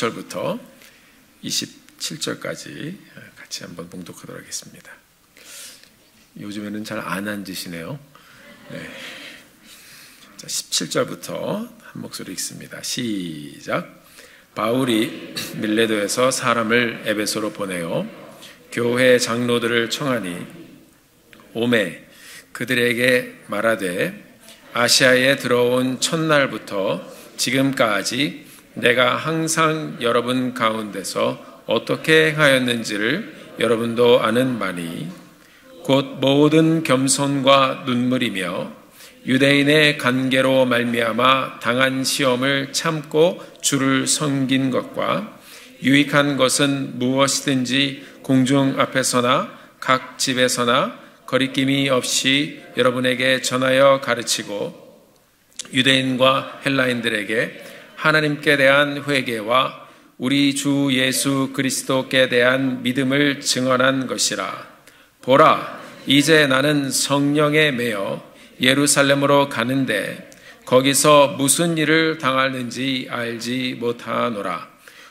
20절부터 27절까지 같이 한번 봉독하도록 하겠습니다. 요즘에는 잘 안 앉으시네요. 네. 자, 17절부터 한 목소리 읽습니다. 시작. 바울이 밀레도에서 사람을 에베소로 보내어 교회 장로들을 청하니 오매 그들에게 말하되 아시아에 들어온 첫날부터 지금까지 내가 항상 여러분 가운데서 어떻게 행하였는지를 여러분도 아는 바니 곧 모든 겸손과 눈물이며 유대인의 관계로 말미암아 당한 시험을 참고 주를 섬긴 것과 유익한 것은 무엇이든지 공중 앞에서나 각 집에서나 거리낌이 없이 여러분에게 전하여 가르치고 유대인과 헬라인들에게 하나님께 대한 회개와 우리 주 예수 그리스도께 대한 믿음을 증언한 것이라. 보라, 이제 나는 성령에 매여 예루살렘으로 가는데 거기서 무슨 일을 당하는지 알지 못하노라.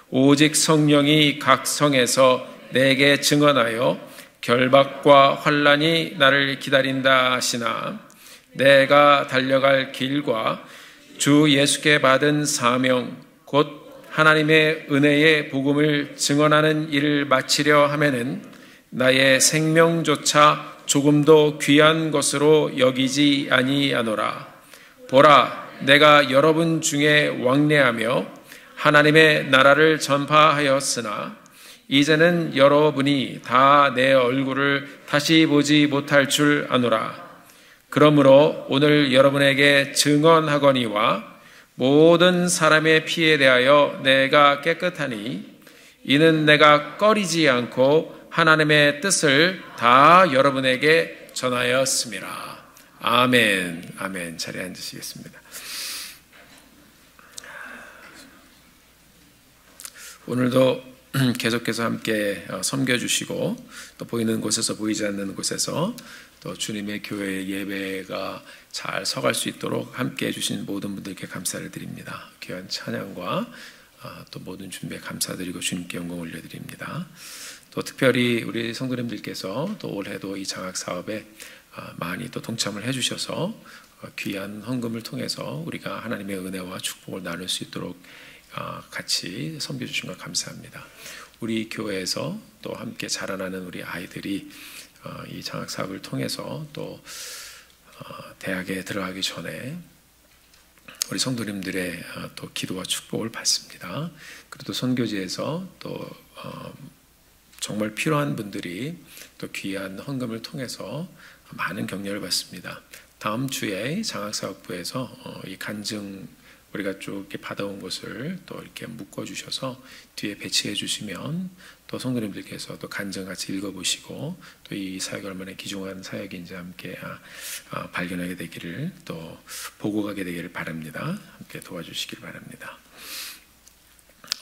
오직 성령이 각 성에서 내게 증언하여 결박과 환난이 나를 기다린다 하시나 내가 달려갈 길과 주 예수께 받은 사명 곧 하나님의 은혜의 복음을 증언하는 일을 마치려 하면은 나의 생명조차 조금도 귀한 것으로 여기지 아니하노라. 보라, 내가 여러분 중에 왕래하며 하나님의 나라를 전파하였으나 이제는 여러분이 다 내 얼굴을 다시 보지 못할 줄 아노라. 그러므로 오늘 여러분에게 증언하거니와 모든 사람의 피에 대하여 내가 깨끗하니 이는 내가 꺼리지 않고 하나님의 뜻을 다 여러분에게 전하였습니다. 아멘. 아멘. 자리에 앉으시겠습니다. 오늘도 계속해서 함께 섬겨주시고 또 보이는 곳에서 보이지 않는 곳에서 또 주님의 교회 예배가 잘 서갈 수 있도록 함께 해주신 모든 분들께 감사를 드립니다. 귀한 찬양과 또 모든 준비에 감사드리고 주님께 영광 올려드립니다. 또 특별히 우리 성도님들께서 또 올해도 이 장학 사업에 많이 또 동참을 해주셔서 귀한 헌금을 통해서 우리가 하나님의 은혜와 축복을 나눌 수 있도록 같이 섬겨주신 걸 감사합니다. 우리 교회에서 또 함께 자라나는 우리 아이들이 이 장학 사업을 통해서 또 대학에 들어가기 전에 우리 성도님들의 또 기도와 축복을 받습니다. 그리고 또 선교지에서 또 정말 필요한 분들이 또 귀한 헌금을 통해서 많은 격려를 받습니다. 다음 주에 장학사업부에서 이 간증 우리가 쭉 이렇게 받아온 것을 또 이렇게 묶어주셔서 뒤에 배치해 주시면 또 성도님들께서 또 간증 같이 읽어보시고 또 이 사역이 얼마나 귀중한 사역인지 함께 발견하게 되기를 또 보고 가게 되기를 바랍니다. 함께 도와주시길 바랍니다.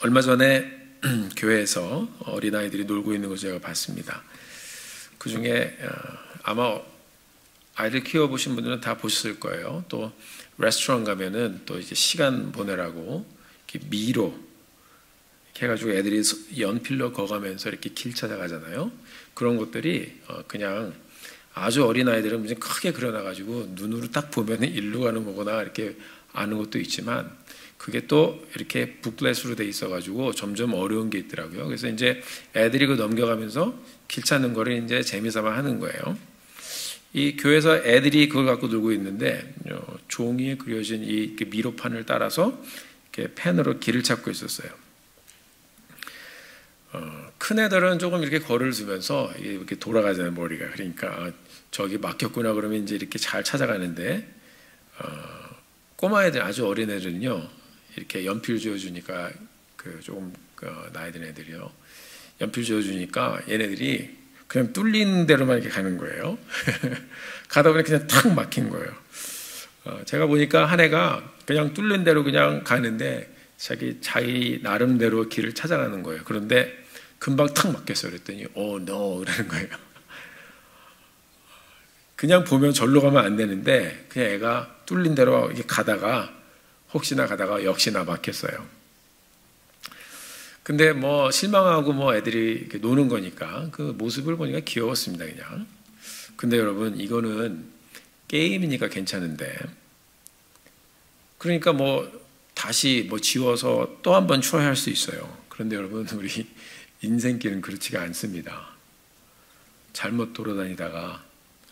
얼마 전에 교회에서 어린아이들이 놀고 있는 것을 제가 봤습니다. 그 중에 아마 아이들 키워보신 분들은 다 보셨을 거예요. 또 레스토랑 가면은 또 이제 시간 보내라고 이렇게 미로 이렇게 해가지고 애들이 연필로 거가면서 이렇게 길 찾아가잖아요. 그런 것들이 그냥 아주 어린 아이들은 무슨 크게 그려놔가지고 눈으로 딱 보면은 일로 가는 거구나 이렇게 아는 것도 있지만 그게 또 이렇게 북렛으로 돼 있어가지고 점점 어려운 게 있더라고요. 그래서 이제 애들이 그 넘겨가면서 길 찾는 거를 이제 재미삼아 하는 거예요. 이 교회에서 애들이 그걸 갖고 놀고 있는데 종이에 그려진 이 미로판을 따라서 이렇게 펜으로 길을 찾고 있었어요. 큰 애들은 조금 이렇게 거리를 두면서 이렇게 돌아가잖아요, 머리가. 그러니까 저기 막혔구나 그러면 이제 이렇게 잘 찾아가는데 꼬마 애들, 아주 어린 애들은요, 이렇게 연필 지어주니까 조금 나이 든 애들이요, 연필 지어주니까 얘네들이 그냥 뚫린 대로만 이렇게 가는 거예요. 가다 보니 그냥 탁 막힌 거예요. 제가 보니까 한 애가 그냥 뚫린 대로 그냥 가는데 자기 나름대로 길을 찾아가는 거예요. 그런데 금방 탁 막혔어요. 그랬더니 no 그러는 거예요. 그냥 보면 절로 가면 안 되는데 그냥 애가 뚫린 대로 이렇게 가다가 혹시나 가다가 역시나 막혔어요. 근데 뭐 실망하고 뭐 애들이 이렇게 노는 거니까 그 모습을 보니까 귀여웠습니다, 그냥. 근데 여러분, 이거는 게임이니까 괜찮은데, 그러니까 뭐 다시 뭐 지워서 또 한 번 트라이 할 수 있어요. 그런데 여러분, 우리 인생길은 그렇지가 않습니다. 잘못 돌아다니다가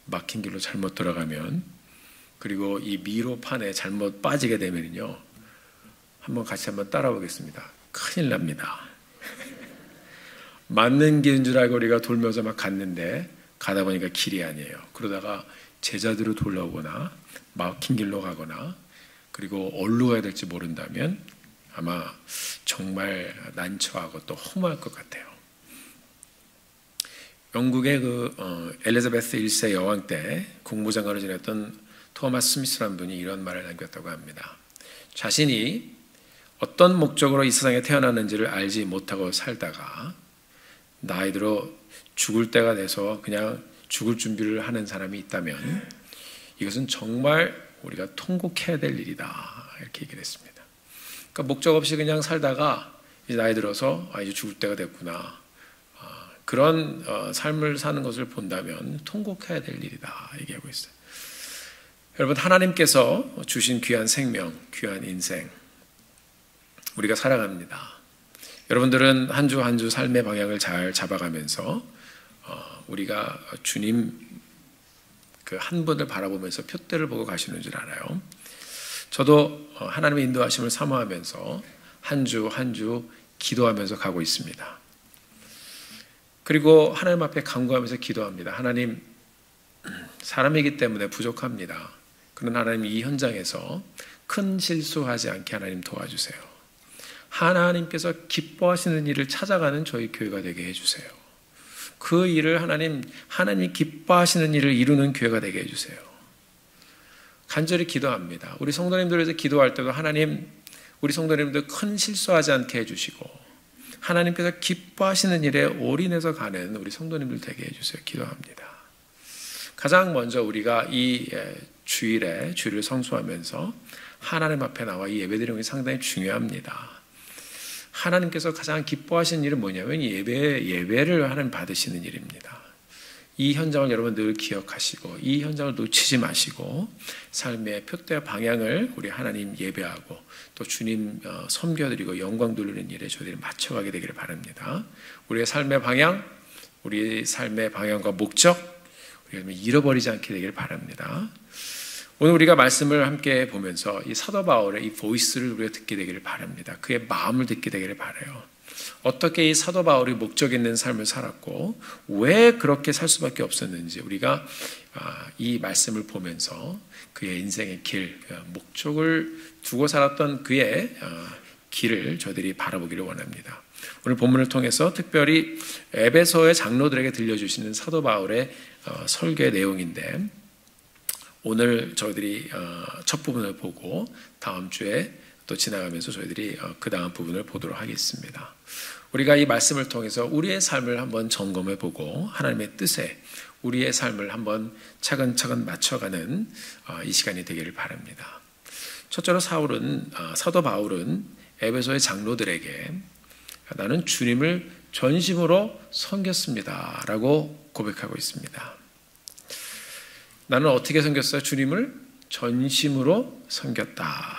막힌 길로 잘못 돌아가면, 그리고 이 미로판에 잘못 빠지게 되면요, 한번 같이 한번 따라 보겠습니다. 큰일 납니다. 맞는 길인 줄 알고 우리가 돌면서 막 갔는데 가다 보니까 길이 아니에요. 그러다가 제자리로 돌아오거나 막힌 길로 가거나, 그리고 어디로 가야 될지 모른다면 아마 정말 난처하고 또 허무할 것 같아요. 영국의 엘리자베스 1세 여왕 때 국무장관을 지냈던 토마스 스미스라는 분이 이런 말을 남겼다고 합니다. 자신이 어떤 목적으로 이 세상에 태어났는지를 알지 못하고 살다가 나이 들어 죽을 때가 돼서 그냥 죽을 준비를 하는 사람이 있다면 이것은 정말 우리가 통곡해야 될 일이다, 이렇게 얘기를 했습니다. 그러니까 목적 없이 그냥 살다가 이제 나이 들어서 이제 죽을 때가 됐구나, 그런 삶을 사는 것을 본다면 통곡해야 될 일이다, 얘기하고 있어요. 여러분, 하나님께서 주신 귀한 생명, 귀한 인생, 우리가 살아갑니다. 여러분들은 한 주 한 주 삶의 방향을 잘 잡아가면서 우리가 주님 그 한 분을 바라보면서 표대를 보고 가시는 줄 알아요. 저도 하나님의 인도하심을 사모하면서 한 주 한 주 기도하면서 가고 있습니다. 그리고 하나님 앞에 간구하면서 기도합니다. 하나님, 사람이기 때문에 부족합니다. 그러나 하나님, 이 현장에서 큰 실수하지 않게 하나님 도와주세요. 하나님께서 기뻐하시는 일을 찾아가는 저희 교회가 되게 해주세요. 그 일을 하나님 기뻐하시는 일을 이루는 교회가 되게 해주세요. 간절히 기도합니다. 우리 성도님들 위해서 기도할 때도 하나님, 우리 성도님들 큰 실수하지 않게 해주시고 하나님께서 기뻐하시는 일에 올인해서 가는 우리 성도님들 되게 해주세요. 기도합니다. 가장 먼저 우리가 이 주일을 성수하면서 하나님 앞에 나와 이 예배드리는 것이 상당히 중요합니다. 하나님께서 가장 기뻐하시는 일은 뭐냐면 예배를 하나님 받으시는 일입니다. 이 현장을 여러분 늘 기억하시고 이 현장을 놓치지 마시고 삶의 표대와 방향을 우리 하나님 예배하고 또 주님 섬겨드리고 영광 돌리는 일에 저희들이 맞춰가게 되기를 바랍니다. 우리의 삶의 방향, 우리의 삶의 방향과 목적, 우리가 잃어버리지 않게 되기를 바랍니다. 오늘 우리가 말씀을 함께 보면서 이 사도 바울의 이 보이스를 우리가 듣게 되기를 바랍니다. 그의 마음을 듣게 되기를 바라요. 어떻게 이 사도 바울이 목적 있는 삶을 살았고 왜 그렇게 살 수밖에 없었는지 우리가 이 말씀을 보면서 그의 인생의 길, 목적을 두고 살았던 그의 길을 저희들이 바라보기를 원합니다. 오늘 본문을 통해서 특별히 에베소의 장로들에게 들려주시는 사도 바울의 설교의 내용인데, 오늘 저희들이 첫 부분을 보고 다음 주에 또 지나가면서 저희들이 그 다음 부분을 보도록 하겠습니다. 우리가 이 말씀을 통해서 우리의 삶을 한번 점검해 보고 하나님의 뜻에 우리의 삶을 한번 차근차근 맞춰가는 이 시간이 되기를 바랍니다. 첫째로 사도 바울은 에베소의 장로들에게 나는 주님을 전심으로 섬겼습니다 라고 고백하고 있습니다. 나는 어떻게 섬겼어요? 주님을 전심으로 섬겼다.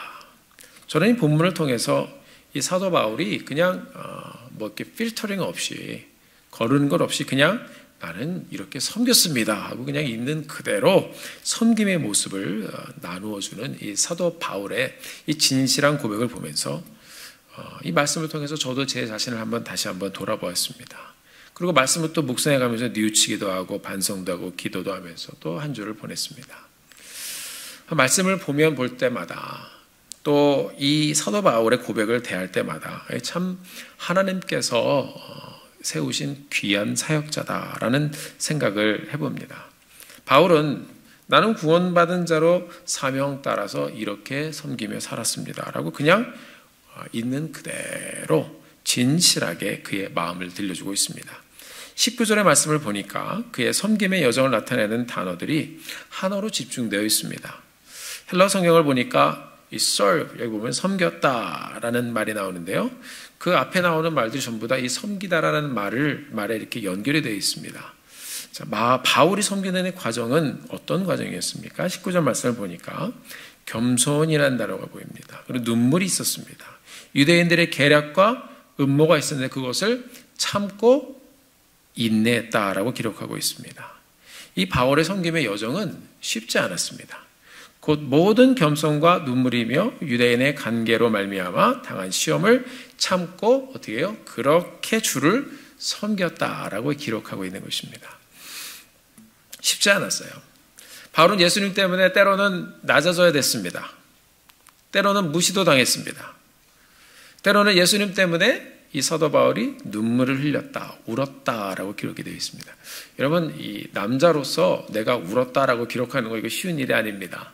저는 이 본문을 통해서 이 사도 바울이 그냥 뭐 이렇게 필터링 없이 거르는 것 없이 그냥 나는 이렇게 섬겼습니다 하고 그냥 있는 그대로 섬김의 모습을 나누어주는 이 사도 바울의 이 진실한 고백을 보면서 이 말씀을 통해서 저도 제 자신을 다시 한번 돌아보았습니다. 그리고 말씀을 또 묵상해 가면서 뉘우치기도 하고 반성도 하고 기도도 하면서 또 한 주를 보냈습니다. 말씀을 보면 볼 때마다 또 이 사도 바울의 고백을 대할 때마다 참 하나님께서 세우신 귀한 사역자다라는 생각을 해봅니다. 바울은 나는 구원받은 자로 사명 따라서 이렇게 섬기며 살았습니다 라고 그냥 있는 그대로 진실하게 그의 마음을 들려주고 있습니다. 19절의 말씀을 보니까 그의 섬김의 여정을 나타내는 단어들이 하나로 집중되어 있습니다. 헬라 성경을 보니까 이 serve, 여기 보면 섬겼다라는 말이 나오는데요. 그 앞에 나오는 말들이 전부 다 이 섬기다라는 말에 이렇게 연결이 되어 있습니다. 자, 바울이 섬기는 과정은 어떤 과정이었습니까? 19절 말씀을 보니까 겸손이라는 단어가 보입니다. 그리고 눈물이 있었습니다. 유대인들의 계략과 음모가 있었는데 그것을 참고 인내했다라고 기록하고 있습니다. 이 바울의 섬김의 여정은 쉽지 않았습니다. 곧 모든 겸손과 눈물이며 유대인의 간계로 말미암아 당한 시험을 참고 어떻게 해요? 그렇게 주를 섬겼다라고 기록하고 있는 것입니다. 쉽지 않았어요. 바울은 예수님 때문에 때로는 낮아져야 됐습니다. 때로는 무시도 당했습니다. 때로는 예수님 때문에 이 사도 바울이 눈물을 흘렸다, 울었다라고 기록이 되어 있습니다. 여러분, 이 남자로서 내가 울었다라고 기록하는 거 이거 쉬운 일이 아닙니다.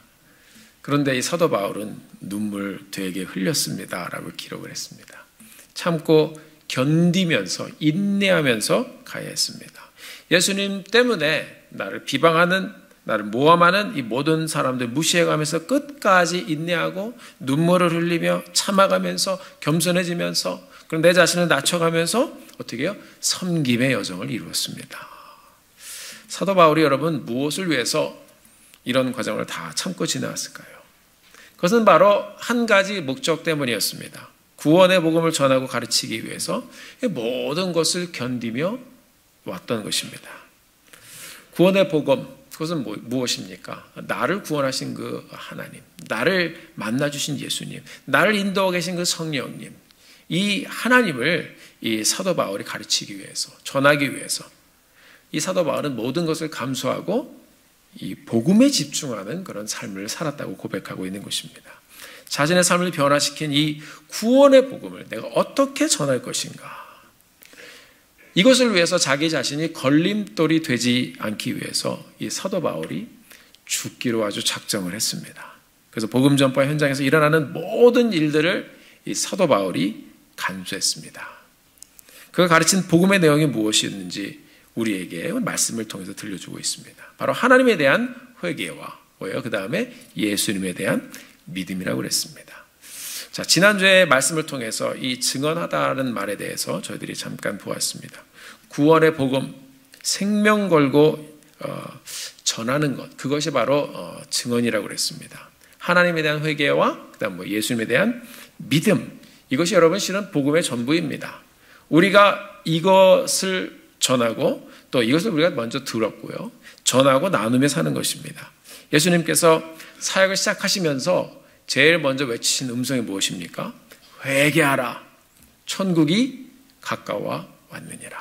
그런데 이 사도 바울은 눈물 되게 흘렸습니다라고 기록을 했습니다. 참고 견디면서 인내하면서 가야 했습니다. 예수님 때문에 나를 비방하는, 나를 모함하는 이 모든 사람들 무시해가면서 끝까지 인내하고 눈물을 흘리며 참아가면서 겸손해지면서 그럼 내 자신을 낮춰가면서 어떻게 해요? 섬김의 여정을 이루었습니다. 사도 바울이 여러분 무엇을 위해서 이런 과정을 다 참고 지나왔을까요? 그것은 바로 한 가지 목적 때문이었습니다. 구원의 복음을 전하고 가르치기 위해서 모든 것을 견디며 왔던 것입니다. 구원의 복음, 그것은 무엇입니까? 나를 구원하신 그 하나님, 나를 만나주신 예수님, 나를 인도하고 계신 그 성령님, 이 하나님을 이 사도 바울이 가르치기 위해서, 전하기 위해서 이 사도 바울은 모든 것을 감수하고 이 복음에 집중하는 그런 삶을 살았다고 고백하고 있는 것입니다. 자신의 삶을 변화시킨 이 구원의 복음을 내가 어떻게 전할 것인가? 이것을 위해서 자기 자신이 걸림돌이 되지 않기 위해서 이 사도 바울이 죽기로 아주 작정을 했습니다. 그래서 복음 전파 현장에서 일어나는 모든 일들을 이 사도 바울이 간수했습니다. 그가 가르친 복음의 내용이 무엇이었는지 우리에게 말씀을 통해서 들려주고 있습니다. 바로 하나님에 대한 회개와 그 다음에 예수님에 대한 믿음이라고 그랬습니다. 자, 지난주에 말씀을 통해서 이 증언하다는 말에 대해서 저희들이 잠깐 보았습니다. 구원의 복음, 생명 걸고 전하는 것, 그것이 바로 증언이라고 그랬습니다. 하나님에 대한 회개와 그다음 예수님에 대한 믿음, 이것이 여러분 실은 복음의 전부입니다. 우리가 이것을 전하고 또 이것을 우리가 먼저 들었고요. 전하고 나누며 사는 것입니다. 예수님께서 사역을 시작하시면서 제일 먼저 외치신 음성이 무엇입니까? 회개하라. 천국이 가까워 왔느니라.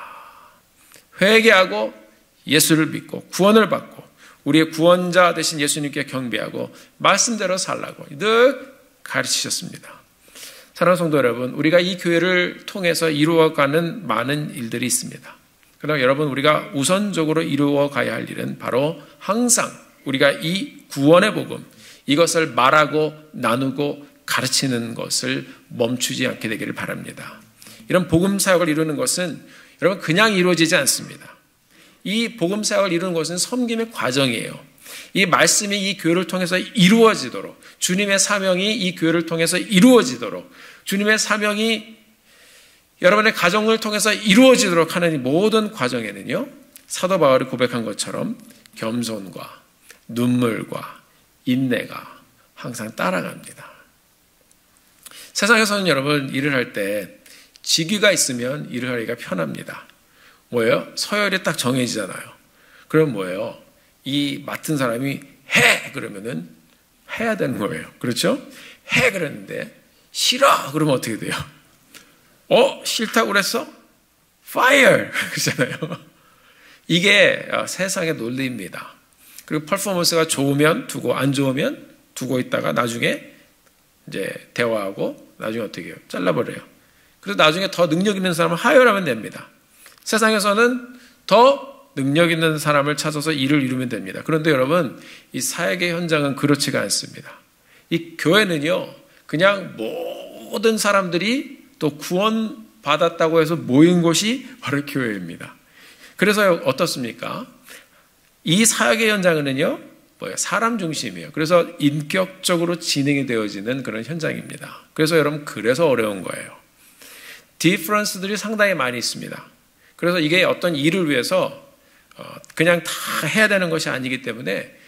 회개하고 예수를 믿고 구원을 받고 우리의 구원자 되신 예수님께 경배하고 말씀대로 살라고 늘 가르치셨습니다. 사랑하는 성도 여러분, 우리가 이 교회를 통해서 이루어가는 많은 일들이 있습니다. 그러나 여러분, 우리가 우선적으로 이루어가야 할 일은 바로 항상 우리가 이 구원의 복음, 이것을 말하고 나누고 가르치는 것을 멈추지 않게 되기를 바랍니다. 이런 복음 사역을 이루는 것은 여러분 그냥 이루어지지 않습니다. 이 복음 사역을 이루는 것은 섬김의 과정이에요. 이 말씀이 이 교회를 통해서 이루어지도록, 주님의 사명이 이 교회를 통해서 이루어지도록, 주님의 사명이 여러분의 가정을 통해서 이루어지도록 하는 이 모든 과정에는요, 사도 바울이 고백한 것처럼 겸손과 눈물과 인내가 항상 따라갑니다. 세상에서는 여러분 일을 할 때 직위가 있으면 일을 하기가 편합니다. 뭐예요? 서열이 딱 정해지잖아요. 그럼 뭐예요? 이 맡은 사람이 해! 그러면은 해야 되는 거예요. 그렇죠? 해! 그랬는데 싫어! 그러면 어떻게 돼요? 싫다고 그랬어? Fire! 그러잖아요. 이게 세상의 논리입니다. 그리고 퍼포먼스가 좋으면 두고 안 좋으면 두고 있다가 나중에 이제 대화하고 나중에 어떻게 해요? 잘라버려요. 그래서 나중에 더 능력 있는 사람을 하여하면 됩니다. 세상에서는 더 능력 있는 사람을 찾아서 일을 이루면 됩니다. 그런데 여러분, 이 사역의 현장은 그렇지가 않습니다. 이 교회는요, 그냥 모든 사람들이 또 구원 받았다고 해서 모인 곳이 바로 교회입니다. 그래서 어떻습니까? 이 사역의 현장은요, 뭐예요? 사람 중심이에요. 그래서 인격적으로 진행이 되어지는 그런 현장입니다. 그래서 여러분, 그래서 어려운 거예요. 디퍼런스들이 상당히 많이 있습니다. 그래서 이게 어떤 일을 위해서 그냥 다 해야 되는 것이 아니기 때문에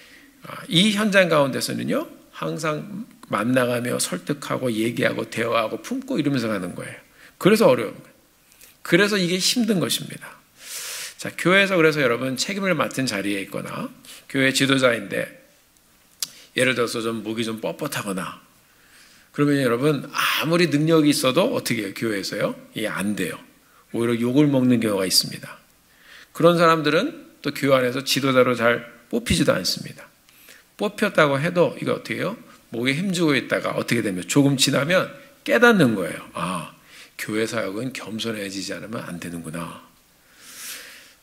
이 현장 가운데서는요, 항상 만나가며 설득하고 얘기하고 대화하고 품고 이러면서 가는 거예요. 그래서 어려운 거예요. 그래서 이게 힘든 것입니다. 자, 교회에서 그래서 여러분 책임을 맡은 자리에 있거나 교회 지도자인데 예를 들어서 좀 목이 좀 뻣뻣하거나 그러면 여러분 아무리 능력이 있어도 어떻게 해요? 교회에서요? 이게 안 돼요. 오히려 욕을 먹는 경우가 있습니다. 그런 사람들은 또 교회 안에서 지도자로 잘 뽑히지도 않습니다. 뽑혔다고 해도 이거 어떻게 해요? 목에 힘주고 있다가 어떻게 되면 조금 지나면 깨닫는 거예요. 아, 교회 사역은 겸손해지지 않으면 안 되는구나.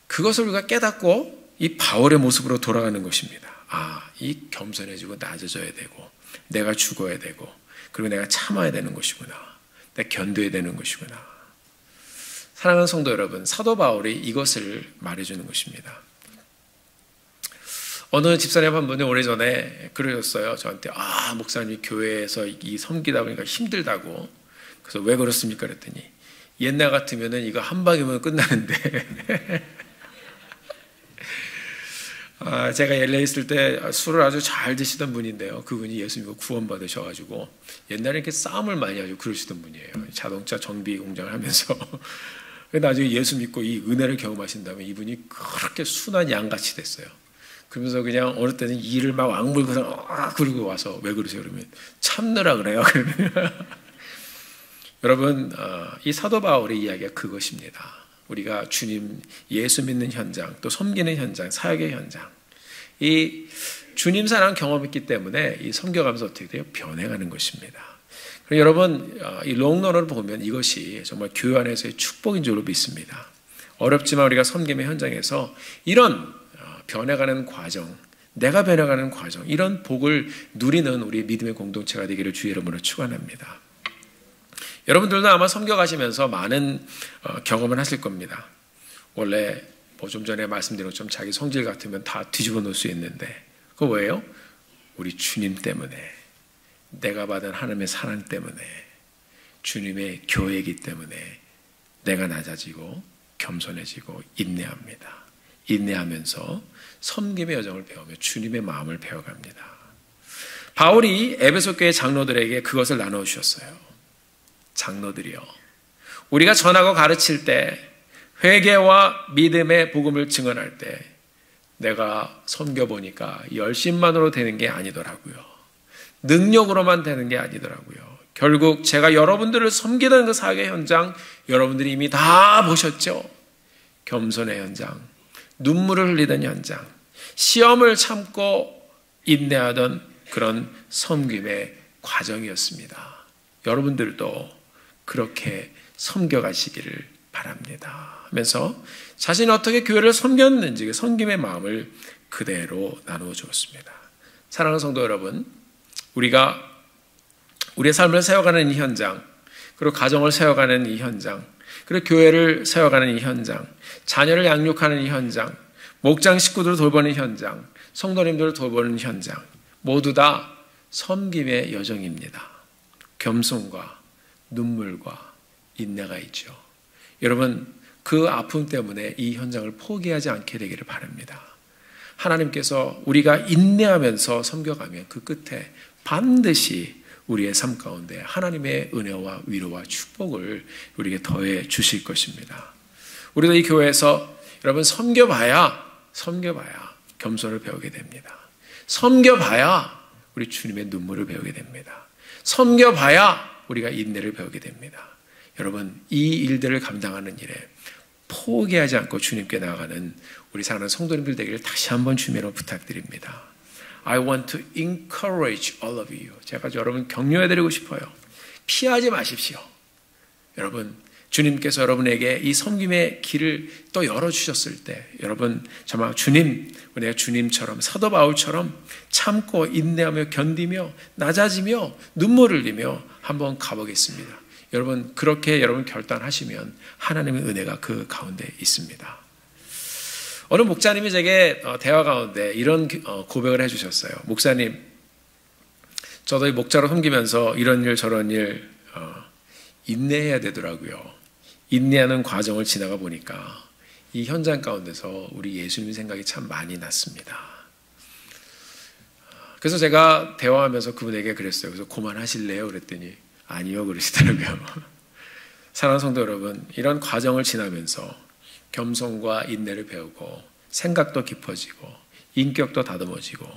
그것을 우리가 깨닫고 이 바울의 모습으로 돌아가는 것입니다. 아, 이 겸손해지고 낮아져야 되고 내가 죽어야 되고 그리고 내가 참아야 되는 것이구나. 내가 견뎌야 되는 것이구나. 사랑하는 성도 여러분, 사도 바울이 이것을 말해주는 것입니다. 어느 집사님 한 분이 오래전에 그러셨어요. 저한테 목사님이 교회에서 이 섬기다 보니까 힘들다고. 그래서 왜 그렇습니까? 그랬더니 옛날 같으면은 이거 한 방이면 끝나는데 제가 LA 있을 때 술을 아주 잘 드시던 분인데요. 그분이 예수 믿고 구원받으셔가지고 옛날에 이렇게 싸움을 많이 하고 그러시던 분이에요. 자동차 정비 공장을 하면서. 나중에 예수 믿고 이 은혜를 경험하신 다음에 이분이 그렇게 순한 양같이 됐어요. 그러면서 그냥 어느 때는 이를 막 악물고서 그러고 와서 왜 그러세요? 그러면 참느라 그래요. 여러분, 이 사도 바울의 이야기가 그것입니다. 우리가 주님 예수 믿는 현장, 또 섬기는 현장, 사역의 현장, 이 주님 사랑 경험했기 때문에 이 섬겨가면서 어떻게 돼요? 변해가는 것입니다. 그리고 여러분, 이 롱런을 보면 이것이 정말 교회 안에서의 축복인 줄로 믿습니다. 어렵지만 우리가 섬김의 현장에서 이런 변해가는 과정, 내가 변해가는 과정, 이런 복을 누리는 우리 믿음의 공동체가 되기를 주의 이름으로 축원합니다. 여러분들도 아마 섬겨가시면서 많은 경험을 하실 겁니다. 원래 뭐 좀 전에 말씀드린 것처럼 자기 성질 같으면 다 뒤집어 놓을 수 있는데 그거 뭐예요? 우리 주님 때문에, 내가 받은 하나님의 사랑 때문에, 주님의 교회이기 때문에 내가 낮아지고 겸손해지고 인내합니다. 인내하면서 섬김의 여정을 배우며 주님의 마음을 배워갑니다. 바울이 에베소 교회 장로들에게 그것을 나눠주셨어요. 장로들이요, 우리가 전하고 가르칠 때, 회개와 믿음의 복음을 증언할 때 내가 섬겨보니까 열심만으로 되는 게 아니더라고요. 능력으로만 되는 게 아니더라고요. 결국 제가 여러분들을 섬기는 그 사역의 현장, 여러분들이 이미 다 보셨죠? 겸손의 현장, 눈물을 흘리던 현장, 시험을 참고 인내하던 그런 섬김의 과정이었습니다. 여러분들도 그렇게 섬겨가시기를 바랍니다 하면서 자신이 어떻게 교회를 섬겼는지 그 섬김의 마음을 그대로 나누어 주었습니다. 사랑하는 성도 여러분, 우리가 우리의 삶을 세워가는 이 현장, 그리고 가정을 세워가는 이 현장, 그리고 교회를 세워가는 이 현장, 자녀를 양육하는 이 현장, 목장 식구들을 돌보는 현장, 성도님들을 돌보는 현장, 모두 다 섬김의 여정입니다. 겸손과 눈물과 인내가 있죠. 여러분, 그 아픔 때문에 이 현장을 포기하지 않게 되기를 바랍니다. 하나님께서 우리가 인내하면서 섬겨가면 그 끝에 반드시 우리의 삶 가운데 하나님의 은혜와 위로와 축복을 우리에게 더해 주실 것입니다. 우리도 이 교회에서 여러분 섬겨봐야 겸손을 배우게 됩니다. 섬겨봐야 우리 주님의 눈물을 배우게 됩니다. 섬겨봐야 우리가 인내를 배우게 됩니다. 여러분, 이 일들을 감당하는 일에 포기하지 않고 주님께 나아가는 우리 사랑하는 성도님들 되기를 다시 한번 주님으로 부탁드립니다. I want to encourage all of you. 제가 여러분 격려해드리고 싶어요. 피하지 마십시오. 여러분, 주님께서 여러분에게 이 섬김의 길을 또 열어주셨을 때 여러분 정말 우리가 주님처럼 사도 바울처럼 참고 인내하며 견디며 낮아지며 눈물을 흘리며 한번 가보겠습니다. 여러분, 그렇게 여러분 결단하시면 하나님의 은혜가 그 가운데 있습니다. 어느 목사님이 제게 대화 가운데 이런 고백을 해주셨어요. 목사님, 저도 이 목자로 섬기면서 이런 일 저런 일 인내해야 되더라고요. 인내하는 과정을 지나가 보니까 이 현장 가운데서 우리 예수님 생각이 참 많이 났습니다. 그래서 제가 대화하면서 그분에게 그랬어요. 그래서 그만하실래요? 그랬더니 아니요 그러시더라고요. 사랑하는 성도 여러분, 이런 과정을 지나면서 겸손과 인내를 배우고 생각도 깊어지고 인격도 다듬어지고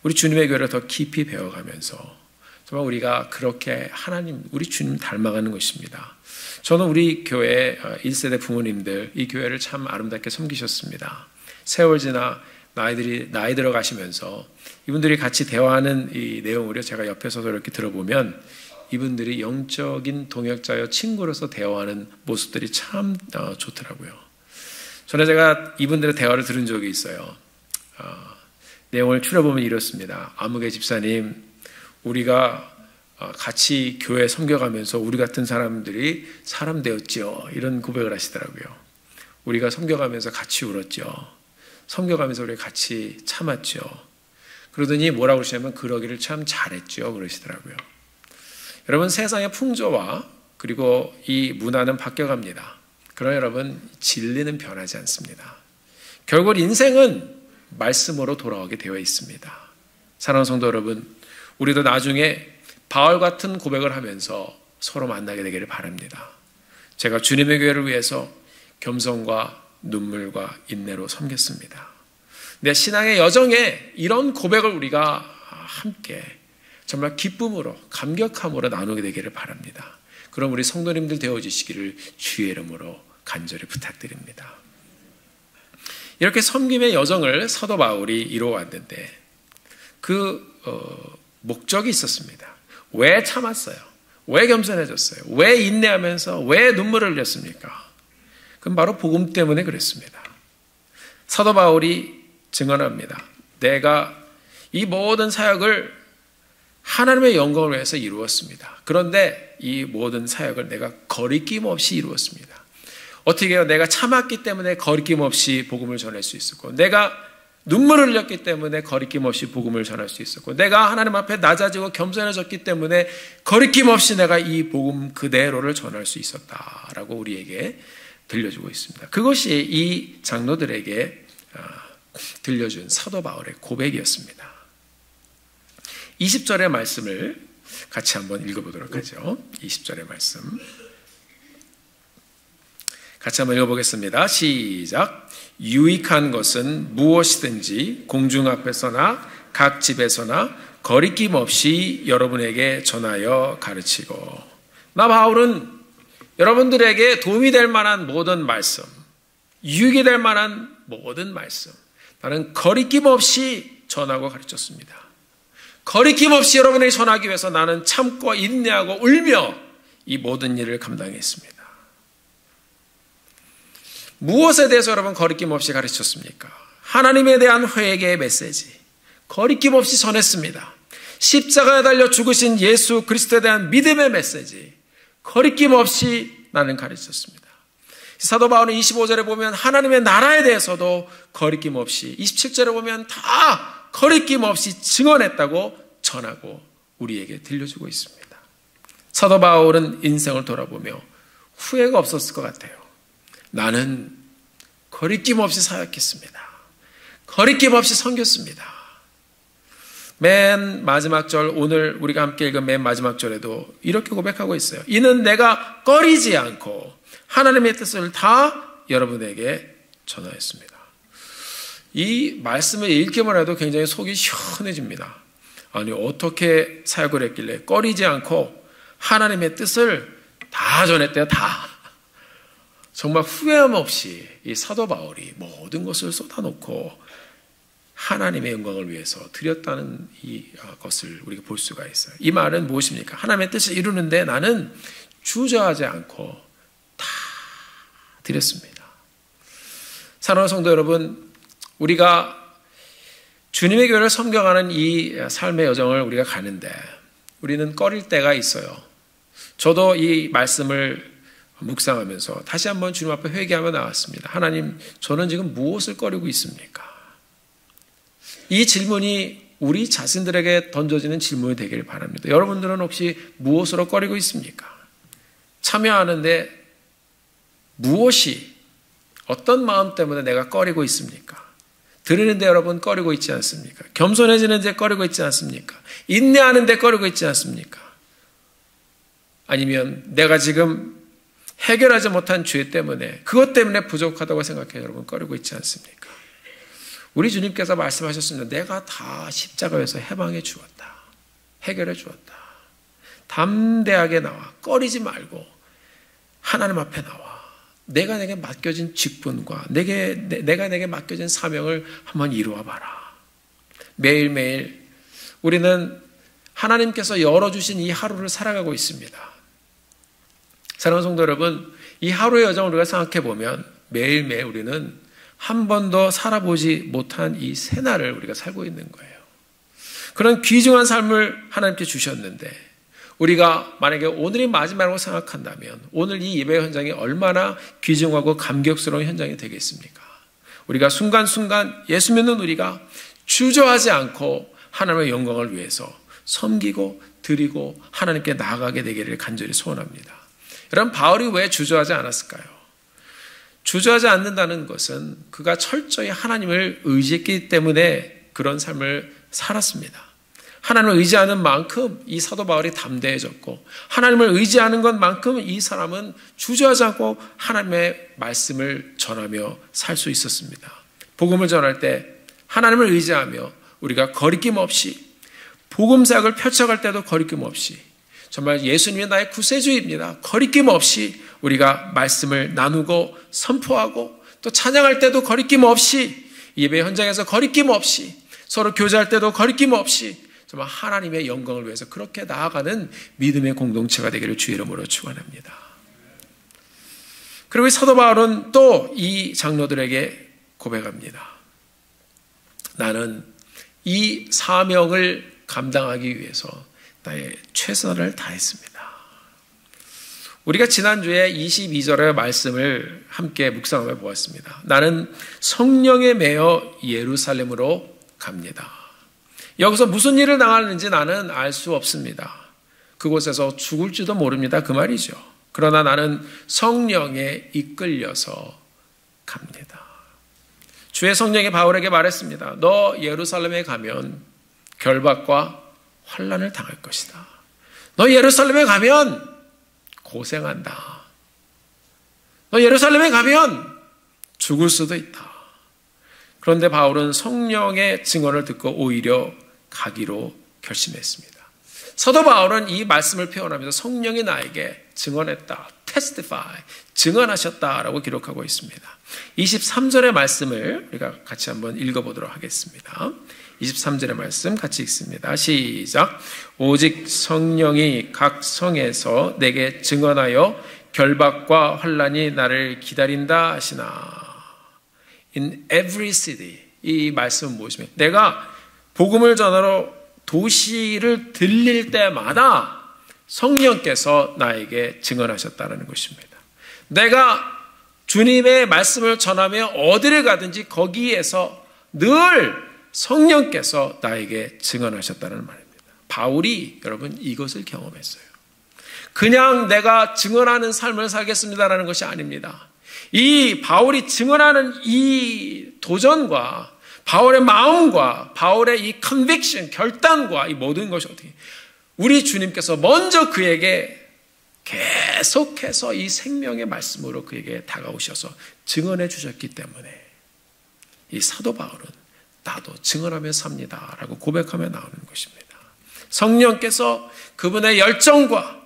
우리 주님의 교회를 더 깊이 배워가면서 정말 우리가 그렇게 하나님, 우리 주님 닮아가는 것입니다. 저는 우리 교회 1세대 부모님들 이 교회를 참 아름답게 섬기셨습니다. 세월 지나 나이 들어가시면서 이분들이 같이 대화하는 이 내용을 제가 옆에 서서 이렇게 들어보면 이분들이 영적인 동역자여 친구로서 대화하는 모습들이 참 좋더라고요. 전에 제가 이분들의 대화를 들은 적이 있어요. 내용을 추려보면 이렇습니다. 아무개 집사님, 우리가 같이 교회 섬겨가면서 우리 같은 사람들이 사람 되었죠. 이런 고백을 하시더라고요. 우리가 섬겨가면서 같이 울었죠. 섬겨가면서 우리 같이 참았죠. 그러더니 뭐라고 그러시냐면 그러기를 참 잘했죠. 그러시더라고요. 여러분, 세상의 풍조와 그리고 이 문화는 바뀌어갑니다. 그러나 여러분, 진리는 변하지 않습니다. 결국 인생은 말씀으로 돌아오게 되어 있습니다. 사랑하는 성도 여러분, 우리도 나중에 바울 같은 고백을 하면서 서로 만나게 되기를 바랍니다. 제가 주님의 교회를 위해서 겸손과 눈물과 인내로 섬겼습니다. 내 신앙의 여정에 이런 고백을 우리가 함께 정말 기쁨으로 감격함으로 나누게 되기를 바랍니다. 그럼 우리 성도님들 되어주시기를 주의 이름으로 간절히 부탁드립니다. 이렇게 섬김의 여정을 사도 바울이 이루어왔는데 목적이 있었습니다. 왜 참았어요? 왜 겸손해졌어요? 왜 인내하면서 왜 눈물을 흘렸습니까? 그건 바로 복음 때문에 그랬습니다. 사도 바울이 증언합니다. 내가 이 모든 사역을 하나님의 영광을 위해서 이루었습니다. 그런데 이 모든 사역을 내가 거리낌 없이 이루었습니다. 어떻게 해요? 내가 참았기 때문에 거리낌 없이 복음을 전할 수 있었고, 내가 눈물을 흘렸기 때문에 거리낌 없이 복음을 전할 수 있었고, 내가 하나님 앞에 낮아지고 겸손해졌기 때문에 거리낌 없이 내가 이 복음 그대로를 전할 수 있었다라고 우리에게 들려주고 있습니다. 그것이 이 장로들에게 들려준 사도 바울의 고백이었습니다. 20절의 말씀을 같이 한번 읽어보도록 하죠. 20절의 말씀 같이 한번 읽어보겠습니다. 시작. 유익한 것은 무엇이든지 공중 앞에서나 각 집에서나 거리낌 없이 여러분에게 전하여 가르치고. 나 바울은 여러분들에게 도움이 될 만한 모든 말씀, 유익이 될 만한 모든 말씀, 나는 거리낌 없이 전하고 가르쳤습니다. 거리낌 없이 여러분에게 전하기 위해서 나는 참고 인내하고 울며 이 모든 일을 감당했습니다. 무엇에 대해서 여러분 거리낌 없이 가르쳤습니까? 하나님에 대한 회개의 메시지, 거리낌 없이 전했습니다. 십자가에 달려 죽으신 예수 그리스도에 대한 믿음의 메시지, 거리낌 없이 나는 가르쳤습니다. 사도 바울은 25절에 보면 하나님의 나라에 대해서도 거리낌 없이, 27절에 보면 다 거리낌 없이 증언했다고 전하고 우리에게 들려주고 있습니다. 사도 바울은 인생을 돌아보며 후회가 없었을 것 같아요. 나는 거리낌 없이 사역했습니다. 거리낌 없이 섬겼습니다. 맨 마지막 절, 오늘 우리가 함께 읽은 맨 마지막 절에도 이렇게 고백하고 있어요. 이는 내가 꺼리지 않고 하나님의 뜻을 다 여러분에게 전하였습니다. 이 말씀을 읽기만 해도 굉장히 속이 시원해집니다. 아니, 어떻게 사역을 했길래 꺼리지 않고 하나님의 뜻을 다 전했대요. 다. 정말 후회함 없이 이 사도 바울이 모든 것을 쏟아놓고 하나님의 영광을 위해서 드렸다는 이 것을 우리가 볼 수가 있어요. 이 말은 무엇입니까? 하나님의 뜻을 이루는데 나는 주저하지 않고 다 드렸습니다. 사랑하는 성도 여러분, 우리가 주님의 교회를 섬겨가는 이 삶의 여정을 우리가 가는데 우리는 꺼릴 때가 있어요. 저도 이 말씀을 묵상하면서 다시 한번 주님 앞에 회개하며 나왔습니다. 하나님, 저는 지금 무엇을 꺼리고 있습니까? 이 질문이 우리 자신들에게 던져지는 질문이 되기를 바랍니다. 여러분들은 혹시 무엇으로 꺼리고 있습니까? 참여하는데 무엇이, 어떤 마음 때문에 내가 꺼리고 있습니까? 들으는데 여러분 꺼리고 있지 않습니까? 겸손해지는데 꺼리고 있지 않습니까? 인내하는데 꺼리고 있지 않습니까? 아니면 내가 지금 해결하지 못한 죄 때문에, 그것 때문에 부족하다고 생각해 여러분 꺼리고 있지 않습니까? 우리 주님께서 말씀하셨습니다. 내가 다 십자가에서 해방해 주었다. 해결해 주었다. 담대하게 나와. 꺼리지 말고 하나님 앞에 나와. 내가 내게 맡겨진 직분과 내가 내게 맡겨진 사명을 한번 이루어 봐라. 매일매일 우리는 하나님께서 열어주신 이 하루를 살아가고 있습니다. 사랑하는 성도 여러분, 이 하루의 여정을 우리가 생각해 보면 매일매일 우리는 한 번도 살아보지 못한 이 새날을 우리가 살고 있는 거예요. 그런 귀중한 삶을 하나님께 주셨는데 우리가 만약에 오늘이 마지막이라고 생각한다면 오늘 이 예배 현장이 얼마나 귀중하고 감격스러운 현장이 되겠습니까? 우리가 순간순간 예수 믿는 우리가 주저하지 않고 하나님의 영광을 위해서 섬기고 드리고 하나님께 나아가게 되기를 간절히 소원합니다. 여러분, 바울이 왜 주저하지 않았을까요? 주저하지 않는다는 것은 그가 철저히 하나님을 의지했기 때문에 그런 삶을 살았습니다. 하나님을 의지하는 만큼 이 사도 바울이 담대해졌고, 하나님을 의지하는 것만큼 이 사람은 주저하지 않고 하나님의 말씀을 전하며 살 수 있었습니다. 복음을 전할 때 하나님을 의지하며 우리가 거리낌 없이, 복음 사역을 펼쳐갈 때도 거리낌 없이, 정말 예수님이 나의 구세주입니다. 거리낌 없이 우리가 말씀을 나누고 선포하고, 또 찬양할 때도 거리낌 없이, 예배 현장에서 거리낌 없이, 서로 교제할 때도 거리낌 없이 정말 하나님의 영광을 위해서 그렇게 나아가는 믿음의 공동체가 되기를 주의 이름으로 축원합니다. 그리고 사도 바울은 또 이 장로들에게 고백합니다. 나는 이 사명을 감당하기 위해서 나의 최선을 다했습니다. 우리가 지난주에 22절의 말씀을 함께 묵상해 보았습니다. 나는 성령에 매여 예루살렘으로 갑니다. 여기서 무슨 일을 당하는지 나는 알 수 없습니다. 그곳에서 죽을지도 모릅니다. 그 말이죠. 그러나 나는 성령에 이끌려서 갑니다. 주의 성령이 바울에게 말했습니다. 너 예루살렘에 가면 결박과 환난을 당할 것이다. 너 예루살렘에 가면 고생한다. 너 예루살렘에 가면 죽을 수도 있다. 그런데 바울은 성령의 증언을 듣고 오히려 가기로 결심했습니다. 사도 바울은 이 말씀을 표현하면서 성령이 나에게 증언했다, testify, 증언하셨다라고 기록하고 있습니다. 23절의 말씀을 우리가 같이 한번 읽어보도록 하겠습니다. 23절의 말씀 같이 읽습니다. 시작. 오직 성령이 각 성에서 내게 증언하여 결박과 환난이 나를 기다린다 하시나. In every city. 이 말씀은 무엇이며, 내가 복음을 전하러 도시를 들릴 때마다 성령께서 나에게 증언하셨다는 것입니다. 내가 주님의 말씀을 전하며 어디를 가든지 거기에서 늘 성령께서 나에게 증언하셨다는 말입니다. 바울이 여러분 이것을 경험했어요. 그냥 내가 증언하는 삶을 살겠습니다라는 것이 아닙니다. 이 바울이 증언하는 이 도전과 바울의 마음과 바울의 이 컨빅션, 결단과 이 모든 것이 어떻게, 우리 주님께서 먼저 그에게 계속해서 이 생명의 말씀으로 그에게 다가오셔서 증언해 주셨기 때문에 이 사도 바울은 나도 증언하며 삽니다 라고 고백하며 나오는 것입니다. 성령께서 그분의 열정과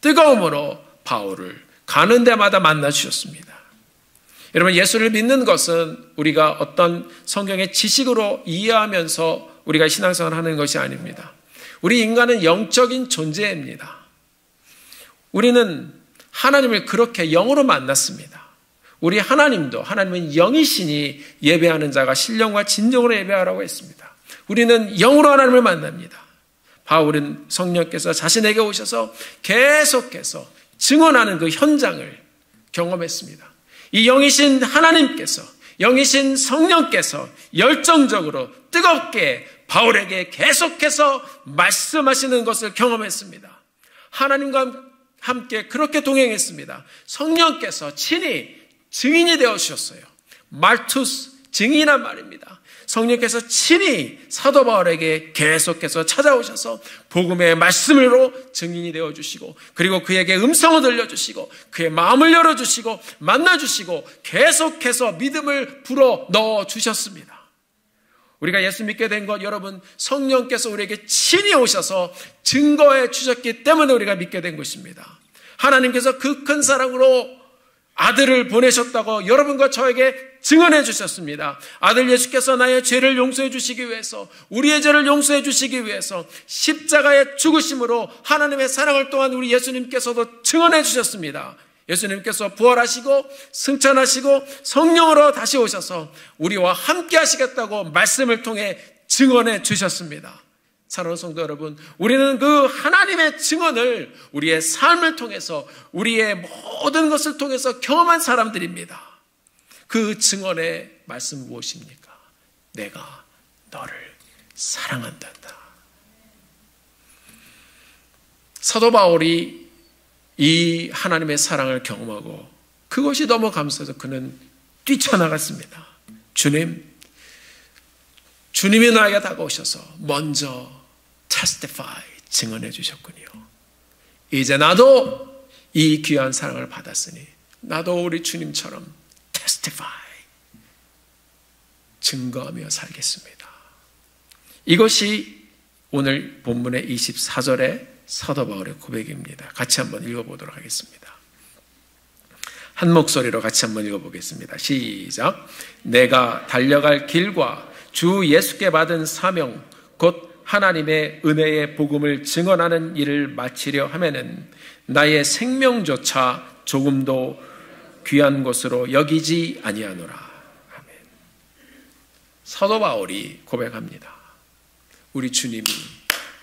뜨거움으로 바울을 가는 데마다 만나 주셨습니다. 여러분, 예수를 믿는 것은 우리가 어떤 성경의 지식으로 이해하면서 우리가 신앙생활을 하는 것이 아닙니다. 우리 인간은 영적인 존재입니다. 우리는 하나님을 그렇게 영으로 만났습니다. 우리 하나님도, 하나님은 영이시니 예배하는 자가 신령과 진정으로 예배하라고 했습니다. 우리는 영으로 하나님을 만납니다. 바울은 성령께서 자신에게 오셔서 계속해서 증언하는 그 현장을 경험했습니다. 이 영이신 하나님께서, 영이신 성령께서 열정적으로 뜨겁게 바울에게 계속해서 말씀하시는 것을 경험했습니다. 하나님과 함께 그렇게 동행했습니다. 성령께서 친히 증인이 되어 주셨어요. 말투스, 증인이란 말입니다. 성령께서 친히 사도 바울에게 계속해서 찾아오셔서 복음의 말씀으로 증인이 되어주시고, 그리고 그에게 음성을 들려주시고, 그의 마음을 열어주시고, 만나주시고, 계속해서 믿음을 불어 넣어주셨습니다. 우리가 예수 믿게 된 것, 여러분, 성령께서 우리에게 친히 오셔서 증거해 주셨기 때문에 우리가 믿게 된 것입니다. 하나님께서 그 큰 사랑으로 아들을 보내셨다고 여러분과 저에게 증언해 주셨습니다. 아들 예수께서 나의 죄를 용서해 주시기 위해서, 우리의 죄를 용서해 주시기 위해서 십자가의 죽으심으로 하나님의 사랑을 또한 우리 예수님께서도 증언해 주셨습니다. 예수님께서 부활하시고 승천하시고 성령으로 다시 오셔서 우리와 함께 하시겠다고 말씀을 통해 증언해 주셨습니다. 사랑하는 성도 여러분, 우리는 그 하나님의 증언을 우리의 삶을 통해서, 우리의 모든 것을 통해서 경험한 사람들입니다. 그 증언의 말씀은 무엇입니까? 내가 너를 사랑한다. 사도 바울이 이 하나님의 사랑을 경험하고 그것이 너무 감사해서 그는 뛰쳐나갔습니다. 주님이 나에게 다가오셔서 먼저 testify, 증언해 주셨군요. 이제 나도 이 귀한 사랑을 받았으니 나도 우리 주님처럼 testify, 증거하며 살겠습니다. 이것이 오늘 본문의 24절의 사도 바울의 고백입니다. 같이 한번 읽어보도록 하겠습니다. 한 목소리로 같이 한번 읽어보겠습니다. 시작. 내가 달려갈 길과 주 예수께 받은 사명, 곧 하나님의 은혜의 복음을 증언하는 일을 마치려 하면은 나의 생명조차 조금도 귀한 것으로 여기지 아니하노라. 아멘. 사도 바울이 고백합니다. 우리 주님이,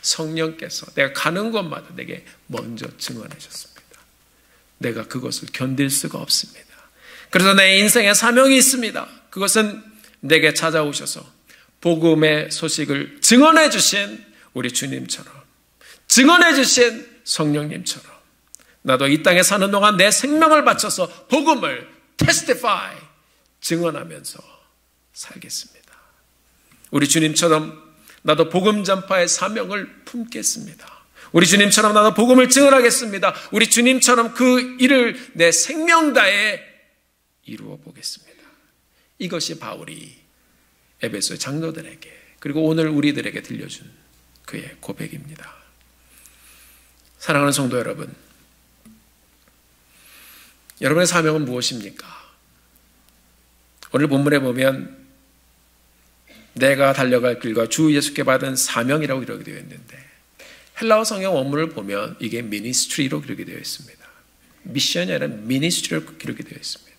성령께서 내가 가는 곳마다 내게 먼저 증언하셨습니다. 내가 그것을 견딜 수가 없습니다. 그래서 내 인생에 사명이 있습니다. 그것은 내게 찾아오셔서 복음의 소식을 증언해 주신 우리 주님처럼, 증언해 주신 성령님처럼 나도 이 땅에 사는 동안 내 생명을 바쳐서 복음을 testify, 증언하면서 살겠습니다. 우리 주님처럼 나도 복음 전파의 사명을 품겠습니다. 우리 주님처럼 나도 복음을 증언하겠습니다. 우리 주님처럼 그 일을 내 생명 다해 이루어 보겠습니다. 이것이 바울이 에베소 장로들에게, 그리고 오늘 우리들에게 들려준 그의 고백입니다. 사랑하는 성도 여러분, 여러분의 사명은 무엇입니까? 오늘 본문에 보면 내가 달려갈 길과 주 예수께 받은 사명이라고 기록이 되어 있는데, 헬라어 성경 원문을 보면 이게 미니스트리로 기록이 되어 있습니다. 미션이 아니라 미니스트리로 기록이 되어 있습니다.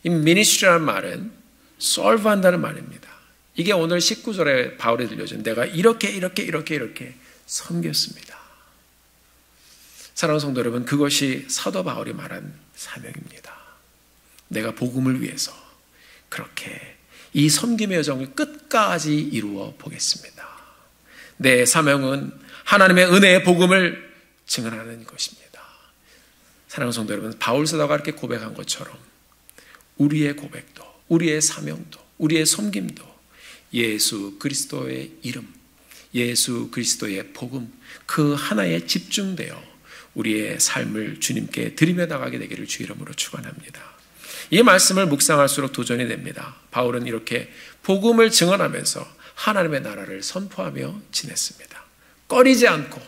이 미니스트리라는 말은 솔브한다는 말입니다. 이게 오늘 19절에 바울이 들려준 내가 이렇게 섬겼습니다. 사랑하는 성도 여러분, 그것이 사도 바울이 말한 사명입니다. 내가 복음을 위해서 그렇게 이 섬김의 여정을 끝까지 이루어 보겠습니다. 내 사명은 하나님의 은혜의 복음을 증언하는 것입니다. 사랑하는 성도 여러분, 바울 사도가 이렇게 고백한 것처럼 우리의 고백도, 우리의 사명도, 우리의 섬김도 예수 그리스도의 이름, 예수 그리스도의 복음, 그 하나에 집중되어 우리의 삶을 주님께 드리며 나가게 되기를 주 이름으로 축원합니다. 이 말씀을 묵상할수록 도전이 됩니다. 바울은 이렇게 복음을 증언하면서 하나님의 나라를 선포하며 지냈습니다. 꺼리지 않고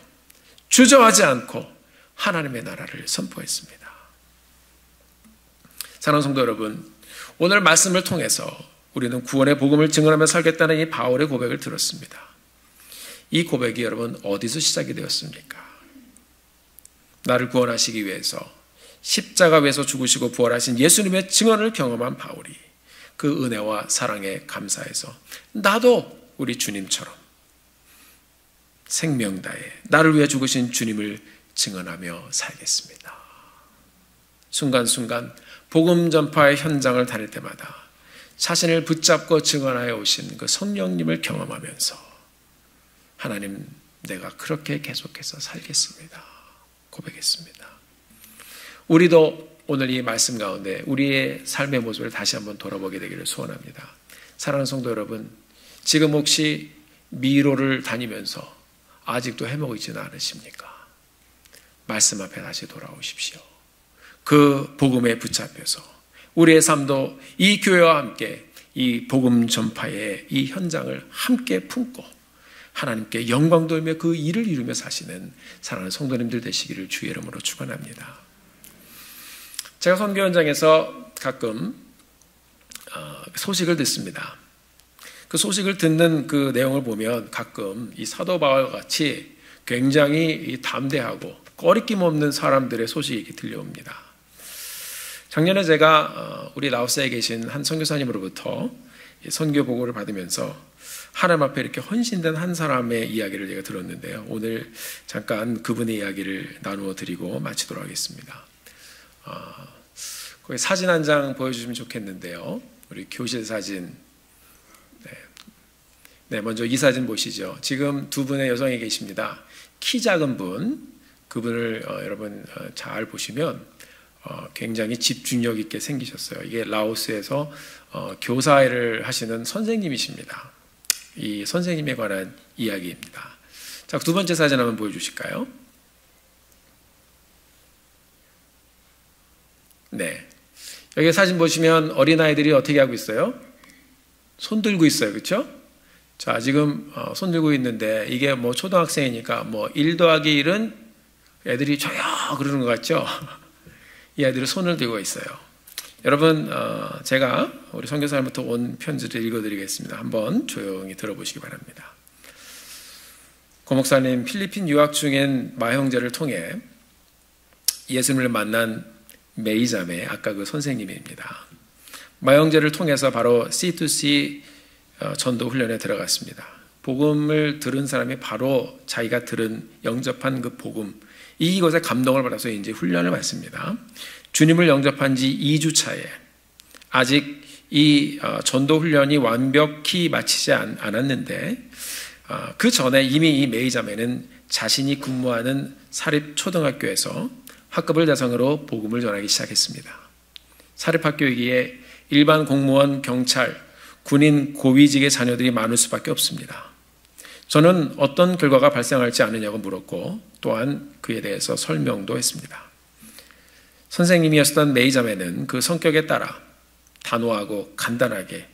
주저하지 않고 하나님의 나라를 선포했습니다. 사랑하는 성도 여러분, 오늘 말씀을 통해서 우리는 구원의 복음을 증언하며 살겠다는 이 바울의 고백을 들었습니다. 이 고백이 여러분 어디서 시작이 되었습니까? 나를 구원하시기 위해서 십자가 위에서 죽으시고 부활하신 예수님의 증언을 경험한 바울이 그 은혜와 사랑에 감사해서 나도 우리 주님처럼 생명 다해 나를 위해 죽으신 주님을 증언하며 살겠습니다. 순간순간 복음 전파의 현장을 다닐 때마다 자신을 붙잡고 증언하여 오신 그 성령님을 경험하면서 하나님, 내가 그렇게 계속해서 살겠습니다 고백했습니다. 우리도 오늘 이 말씀 가운데 우리의 삶의 모습을 다시 한번 돌아보게 되기를 소원합니다. 사랑하는 성도 여러분, 지금 혹시 미로를 다니면서 아직도 해먹고 있지는 않으십니까? 말씀 앞에 다시 돌아오십시오. 그 복음에 붙잡혀서 우리의 삶도 이 교회와 함께 이 복음 전파의 이 현장을 함께 품고 하나님께 영광 돌며 그 일을 이루며 사시는 사랑하는 성도님들 되시기를 주의 이름으로 축원합니다. 제가 선교 현장에서 가끔 소식을 듣습니다. 그 소식을 듣는 그 내용을 보면 가끔 이 사도 바울과 같이 굉장히 담대하고 꺼리낌 없는 사람들의 소식이 이렇게 들려옵니다. 작년에 제가 우리 라오스에 계신 한 선교사님으로부터 선교 보고를 받으면서 하나님 앞에 이렇게 헌신된 한 사람의 이야기를 제가 들었는데요. 오늘 잠깐 그분의 이야기를 나누어 드리고 마치도록 하겠습니다. 거기 사진 한 장 보여주시면 좋겠는데요. 우리 교실 사진. 네, 먼저 이 사진 보시죠. 지금 두 분의 여성이 계십니다. 키 작은 분, 그분을 여러분 잘 보시면 굉장히 집중력 있게 생기셨어요. 이게 라오스에서 교사를 하시는 선생님이십니다. 이 선생님에 관한 이야기입니다. 자, 두 번째 사진 한번 보여주실까요? 네. 여기 사진 보시면 어린아이들이 어떻게 하고 있어요? 손 들고 있어요. 그렇죠? 자, 지금 손 들고 있는데 이게 뭐 초등학생이니까 뭐 1 더하기 1은 애들이 저요 그러는 것 같죠? 이 아이들이 손을 들고 있어요. 여러분, 제가 우리 선교사님부터 온 편지를 읽어드리겠습니다. 한번 조용히 들어보시기 바랍니다. 고 목사님, 필리핀 유학 중인 마형제를 통해 예수님을 만난 메이자매, 아까 그 선생님입니다. 마형제를 통해서 바로 C2C 전도 훈련에 들어갔습니다. 복음을 들은 사람이 바로 자기가 들은 영접한 그 복음, 이것에 감동을 받아서 이제 훈련을 받습니다. 주님을 영접한 지 2주 차에 아직 이 전도 훈련이 완벽히 마치지 않았는데 그 전에 이미 이 메이자매는 자신이 근무하는 사립초등학교에서 학급을 대상으로 복음을 전하기 시작했습니다. 사립학교이기에 일반 공무원, 경찰, 군인, 고위직의 자녀들이 많을 수밖에 없습니다. 저는 어떤 결과가 발생할지 아느냐고 물었고 또한 그에 대해서 설명도 했습니다. 선생님이었던 메이자매는 그 성격에 따라 단호하고 간단하게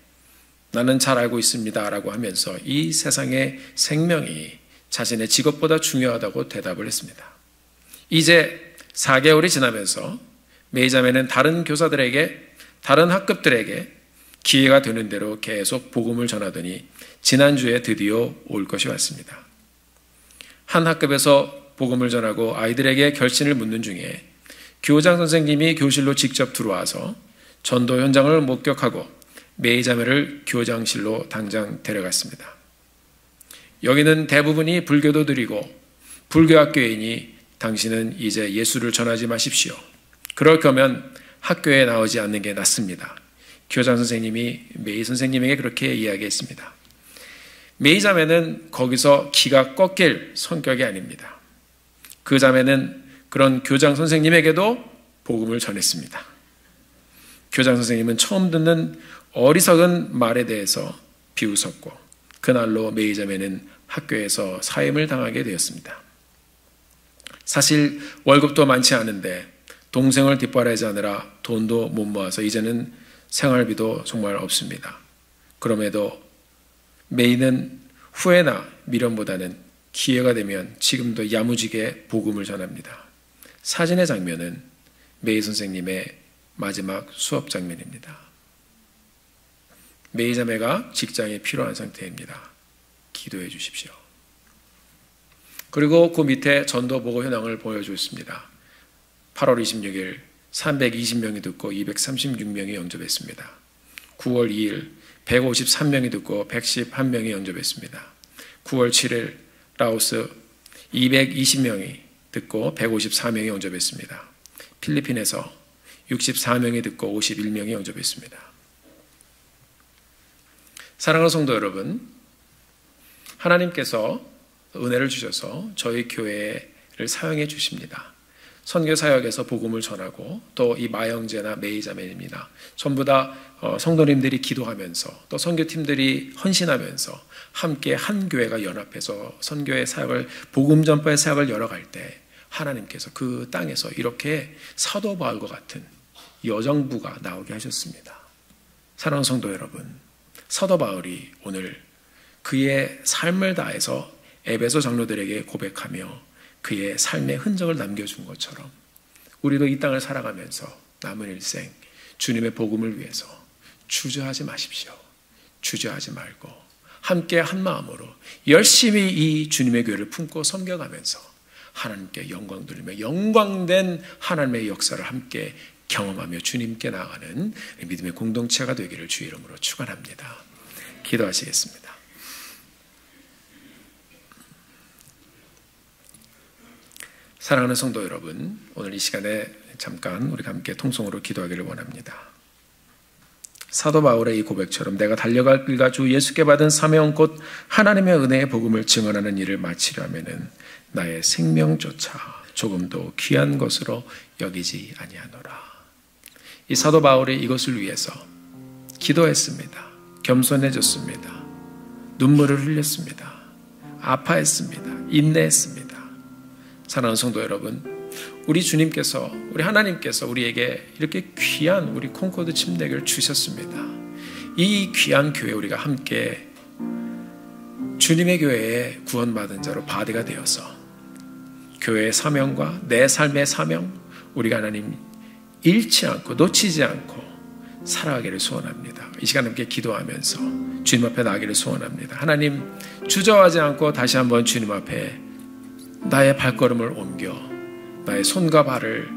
나는 잘 알고 있습니다 라고 하면서 이 세상의 생명이 자신의 직업보다 중요하다고 대답을 했습니다. 이제 4개월이 지나면서 메이자매는 다른 교사들에게, 다른 학급들에게 기회가 되는 대로 계속 복음을 전하더니 지난주에 드디어 올 것이 왔습니다. 한 학급에서 복음을 전하고 아이들에게 결신을 묻는 중에 교장 선생님이 교실로 직접 들어와서 전도 현장을 목격하고 메이자매를 교장실로 당장 데려갔습니다. 여기는 대부분이 불교도들이고 불교학교이니 당신은 이제 예수를 전하지 마십시오. 그럴 거면 학교에 나오지 않는 게 낫습니다. 교장 선생님이 메이 선생님에게 그렇게 이야기했습니다. 메이 자매는 거기서 기가 꺾일 성격이 아닙니다. 그 자매는 그런 교장 선생님에게도 복음을 전했습니다. 교장 선생님은 처음 듣는 어리석은 말에 대해서 비웃었고 그날로 메이 자매는 학교에서 사임을 당하게 되었습니다. 사실 월급도 많지 않은데 동생을 뒷바라지하느라 돈도 못 모아서 이제는 생활비도 정말 없습니다. 그럼에도 메이는 후회나 미련보다는 기회가 되면 지금도 야무지게 복음을 전합니다. 사진의 장면은 메이 선생님의 마지막 수업 장면입니다. 메이 자매가 직장에 필요한 상태입니다. 기도해 주십시오. 그리고 그 밑에 전도보고 현황을 보여줬습니다. 8월 26일 320명이 듣고 236명이 영접했습니다. 9월 2일 153명이 듣고 111명이 영접했습니다. 9월 7일 라오스 220명이 듣고 154명이 영접했습니다. 필리핀에서 64명이 듣고 51명이 영접했습니다. 사랑하는 성도 여러분, 하나님께서 은혜를 주셔서 저희 교회를 사용해 주십니다. 선교 사역에서 복음을 전하고 또 이 마영제나 메이자매입니다. 전부 다 성도님들이 기도하면서 또 선교팀들이 헌신하면서 함께 한 교회가 연합해서 선교의 사역을, 복음 전파의 사역을 열어갈 때 하나님께서 그 땅에서 이렇게 사도 바울과 같은 여정부가 나오게 하셨습니다. 사랑하는 성도 여러분, 사도 바울이 오늘 그의 삶을 다해서 에베소 장로들에게 고백하며 그의 삶의 흔적을 남겨준 것처럼 우리도 이 땅을 살아가면서 남은 일생 주님의 복음을 위해서 주저하지 마십시오. 주저하지 말고 함께 한 마음으로 열심히 이 주님의 교회를 품고 섬겨가면서 하나님께 영광 돌리며 영광된 하나님의 역사를 함께 경험하며 주님께 나아가는 믿음의 공동체가 되기를 주의 이름으로 축원합니다. 기도하시겠습니다. 사랑하는 성도 여러분, 오늘 이 시간에 잠깐 우리가 함께 통성으로 기도하기를 원합니다. 사도 바울의 이 고백처럼 내가 달려갈 길과 주 예수께 받은 사명 곧 하나님의 은혜의 복음을 증언하는 일을 마치려면은 나의 생명조차 조금도 귀한 것으로 여기지 아니하노라. 이 사도 바울이 이것을 위해서 기도했습니다. 겸손해졌습니다. 눈물을 흘렸습니다. 아파했습니다. 인내했습니다. 사랑하는 성도 여러분, 우리 주님께서, 우리 하나님께서 우리에게 이렇게 귀한 우리 콩코드 침례교를 주셨습니다. 이 귀한 교회 우리가 함께 주님의 교회에 구원받은 자로 바디가 되어서 교회의 사명과 내 삶의 사명, 우리가 하나님 잃지 않고 놓치지 않고 살아가기를 소원합니다. 이 시간 함께 기도하면서 주님 앞에 나가기를 소원합니다. 하나님, 주저하지 않고 다시 한번 주님 앞에 나의 발걸음을 옮겨 나의 손과 발을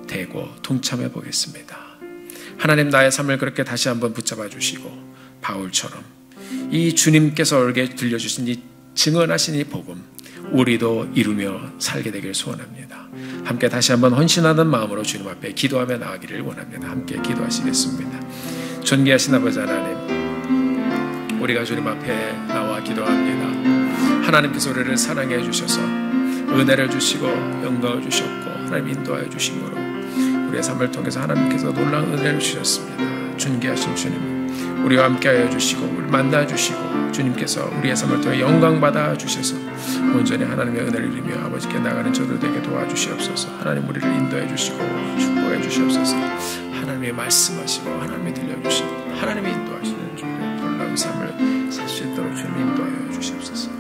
대고 동참해 보겠습니다. 하나님, 나의 삶을 그렇게 다시 한번 붙잡아 주시고 바울처럼 이 주님께서 우리에게 들려주신 이 증언하신 이 복음 우리도 이루며 살게 되길 소원합니다. 함께 다시 한번 헌신하는 마음으로 주님 앞에 기도하며 나가기를 원합니다. 함께 기도하시겠습니다. 존귀하신 아버지 하나님, 우리가 주님 앞에 나와 기도합니다. 하나님께서 우리를 사랑해 주셔서 은혜를 주시고 영광을 주셨고 하나님 인도하여 주심으로 우리의 삶을 통해서 하나님께서 놀라운 은혜를 주셨습니다. 존귀하신 주님, 우리와 함께하여 주시고 우리를 만나 주시고 주님께서 우리의 삶을 통해 영광 받아 주셔서 온전히 하나님의 은혜를 이루며 아버지께 나가는 저들 되게 도와주시옵소서. 하나님, 우리를 인도해 주시고 축복해 주시옵소서. 하나님의 말씀하시고 하나님이 들려주신 하나님의 인도하시는 주님의 놀라운 삶을 살 수 있도록 주님 인도하여 주시옵소서.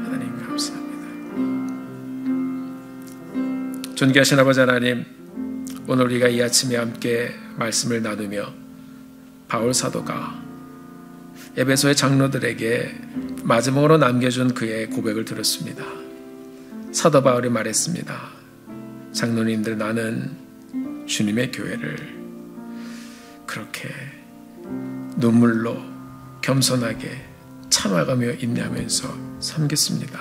하나님 감사합니다. 존귀하신 아버지 하나님, 오늘 우리가 이 아침에 함께 말씀을 나누며 바울 사도가 에베소의 장로들에게 마지막으로 남겨준 그의 고백을 들었습니다. 사도 바울이 말했습니다. 장로님들, 나는 주님의 교회를 그렇게 눈물로 겸손하게 참아가며 인내하면서 섬겼습니다.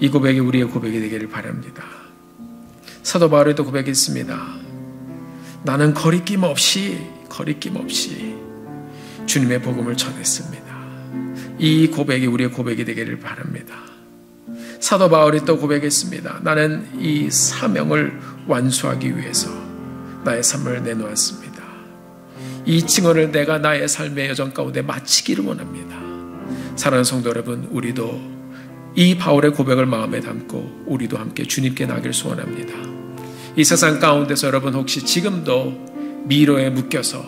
이 고백이 우리의 고백이 되기를 바랍니다. 사도 바울에도 고백했습니다. 나는 거리낌 없이 주님의 복음을 전했습니다. 이 고백이 우리의 고백이 되기를 바랍니다. 사도 바울이 또 고백했습니다. 나는 이 사명을 완수하기 위해서 나의 삶을 내놓았습니다. 이 증언을 내가 나의 삶의 여정 가운데 마치기를 원합니다. 사랑하는 성도 여러분, 우리도 이 바울의 고백을 마음에 담고 우리도 함께 주님께 나기를 소원합니다. 이 세상 가운데서 여러분 혹시 지금도 미로에 묶여서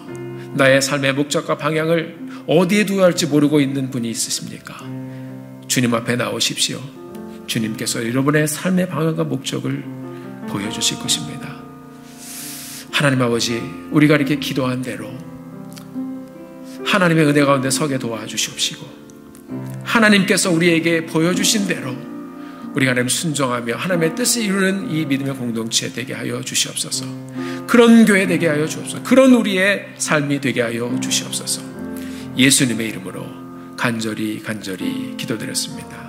나의 삶의 목적과 방향을 어디에 두어야 할지 모르고 있는 분이 있으십니까? 주님 앞에 나오십시오. 주님께서 여러분의 삶의 방향과 목적을 보여주실 것입니다. 하나님 아버지, 우리가 이렇게 기도한 대로 하나님의 은혜 가운데 서게 도와주시옵시고 하나님께서 우리에게 보여주신 대로 우리가 하나님 순종하며 하나님의 뜻을 이루는 이 믿음의 공동체 되게 하여 주시옵소서. 그런 교회 되게 하여 주옵소서. 그런 우리의 삶이 되게 하여 주시옵소서. 예수님의 이름으로 간절히 기도드렸습니다.